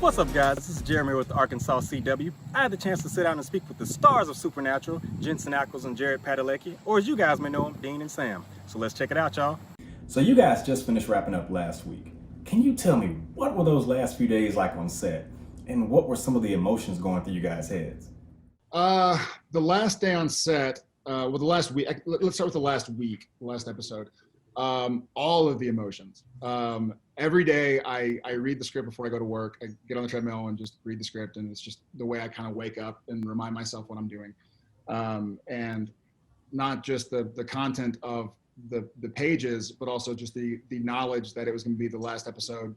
What's up, guys? This is Jeremy with Arkansas CW. I had the chance to sit down and speak with the stars of Supernatural, Jensen Ackles and Jared Padalecki, or as you guys may know them, Dean and Sam. So let's check it out, y'all. So you guys just finished wrapping up last week. Can you tell me what were those last few days like on set? And what were some of the emotions going through you guys' heads? The last day on set, the last week, let's start with the last episode. All of the emotions. Every day I read the script before I go to work. I get on the treadmill and just read the script, and it's just the way I kind of wake up and remind myself what I'm doing. And not just the content of the pages, but also just the knowledge that it was going to be the last episode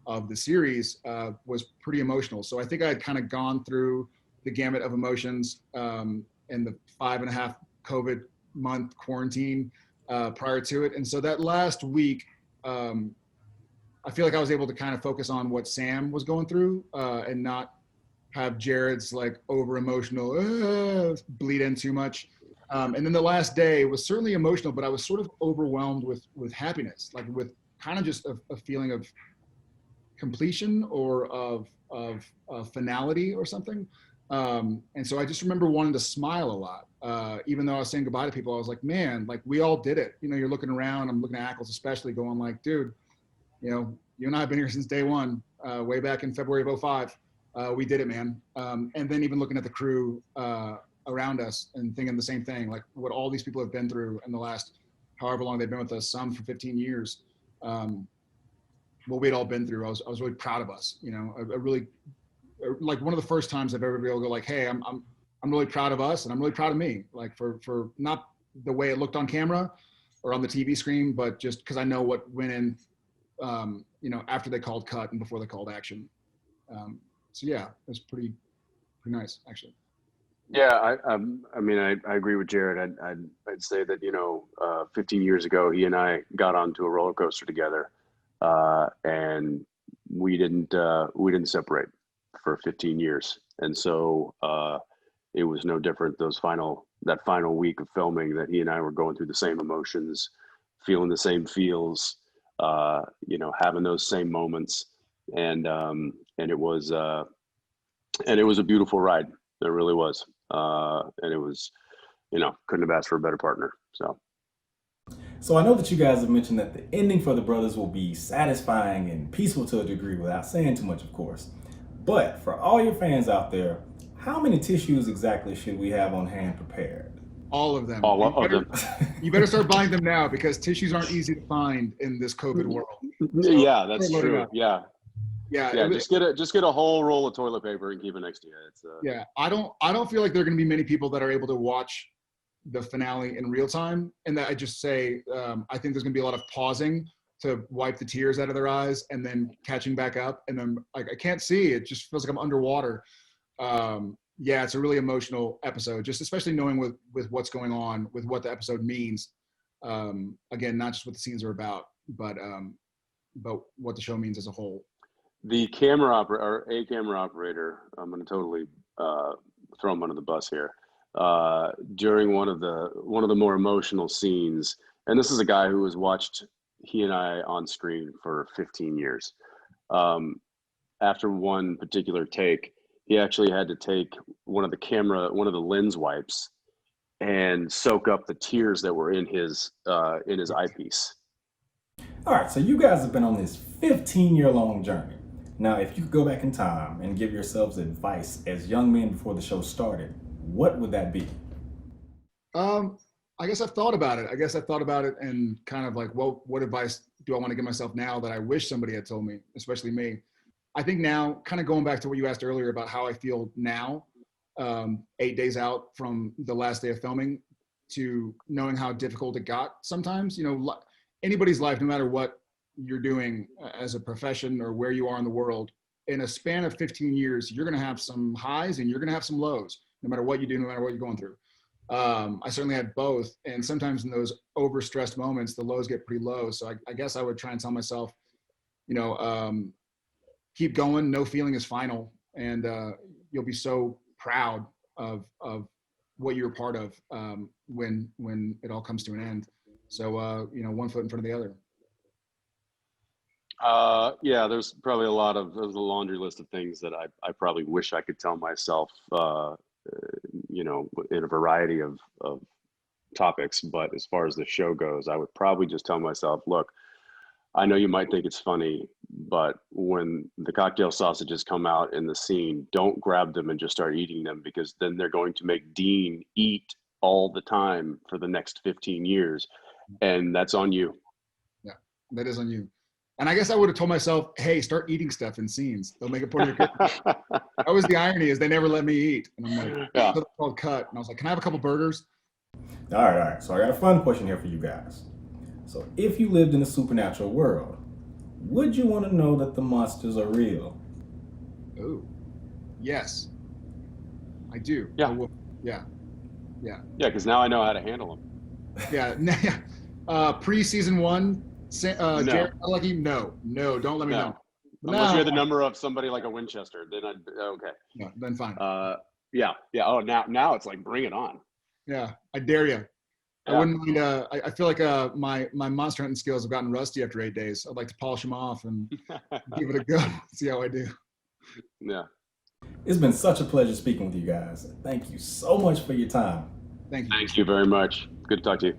of the series was pretty emotional. So I think I had kind of gone through the gamut of emotions in the 5.5 COVID month quarantine prior to it. And so that last week, I feel like I was able to kind of focus on what Sam was going through and not have Jared's like over emotional bleed in too much. And then the last day was certainly emotional, but I was sort of overwhelmed with happiness, like with kind of just a feeling of completion or of finality or something. And so I just remember wanting to smile a lot. Even though I was saying goodbye to people, I was like, man, like we all did it. You know, you're looking around, I'm looking at Ackles especially going like, dude, you know, you and I have been here since day one, way back in February of 2005. We did it, man. And then even looking at the crew around us and thinking the same thing, like what all these people have been through in the last however long they've been with us, some for 15 years, what we'd all been through. I was really proud of us. You know, I really, like one of the first times I've ever been able to go like, hey, I'm really proud of us and I'm really proud of me, like for not the way it looked on camera or on the TV screen, but just because I know what went in, you know, after they called cut and before they called action. So yeah, it was pretty nice actually. Yeah, I mean, I agree with Jared. I'd say that, you know, 15 years ago, he and I got onto a roller coaster together, and we didn't separate for 15 years. And so it was no different that final week of filming that he and I were going through the same emotions, feeling the same feels, you know, having those same moments. And it was a beautiful ride. It really was. And it was, you know, couldn't have asked for a better partner. So I know that you guys have mentioned that the ending for the brothers will be satisfying and peaceful to a degree without saying too much, of course. But for all your fans out there, how many tissues exactly should we have on hand prepared? All of them. All of them. You better start buying them now because tissues aren't easy to find in this COVID world. So yeah, that's true. Yeah. Yeah. Just get a whole roll of toilet paper and keep it next to you. It's yeah. I don't feel like there are going to be many people that are able to watch the finale in real time. And that I just say, I think there's going to be a lot of pausing to wipe the tears out of their eyes and then catching back up. And then like, I can't see, it just feels like I'm underwater. Yeah, it's a really emotional episode, just especially knowing with what's going on, with what the episode means. Again, not just what the scenes are about, but what the show means as a whole. The camera operator, I'm going to totally throw him under the bus here. During one of the more emotional scenes, and this is a guy who has watched he and I on screen for 15 years. After one particular take, he actually had to take one of the lens wipes and soak up the tears that were in his eyepiece. All right, so you guys have been on this 15-year-long journey. Now, if you could go back in time and give yourselves advice as young men before the show started, what would that be? I guess I've thought about it and kind of like, what advice do I want to give myself now that I wish somebody had told me, especially me? I think now, kind of going back to what you asked earlier about how I feel now, 8 days out from the last day of filming, to knowing how difficult it got sometimes. You know, anybody's life, no matter what you're doing as a profession or where you are in the world, in a span of 15 years, you're going to have some highs and you're going to have some lows, no matter what you do, no matter what you're going through. I certainly had both. And sometimes in those overstressed moments, the lows get pretty low. So I guess I would try and tell myself, you know, keep going. No feeling is final. And you'll be so proud of what you're a part of when it all comes to an end. So, you know, one foot in front of the other. Yeah, there's a laundry list of things that I probably wish I could tell myself, in a variety of topics. But as far as the show goes, I would probably just tell myself, look, I know you might think it's funny, but when the cocktail sausages come out in the scene, don't grab them and just start eating them, because then they're going to make Dean eat all the time for the next 15 years. And that's on you. Yeah, that is on you. And I guess I would have told myself, hey, start eating stuff in scenes. They'll make it part of your character. That was the irony, is they never let me eat. And I'm like, Yeah. it's called cut. And I was like, can I have a couple burgers? All right. So I got a fun question here for you guys. So if you lived in a supernatural world, would you want to know that the monsters are real? Oh, yes, I do. Yeah. I will. Yeah. Yeah, because now I know how to handle them. Yeah. Pre-season 1, No. Jared Padalecki, no, don't let me know. Unless you had the number of somebody like a Winchester, then okay. No, then fine. Yeah. Oh, now it's like, bring it on. Yeah, I dare you. Yeah. I wouldn't mind. I feel like my monster hunting skills have gotten rusty after 8 days. I'd like to polish them off and give it a go. See how I do. Yeah. It's been such a pleasure speaking with you guys. Thank you so much for your time. Thank you. Thank you very much. Good to talk to you.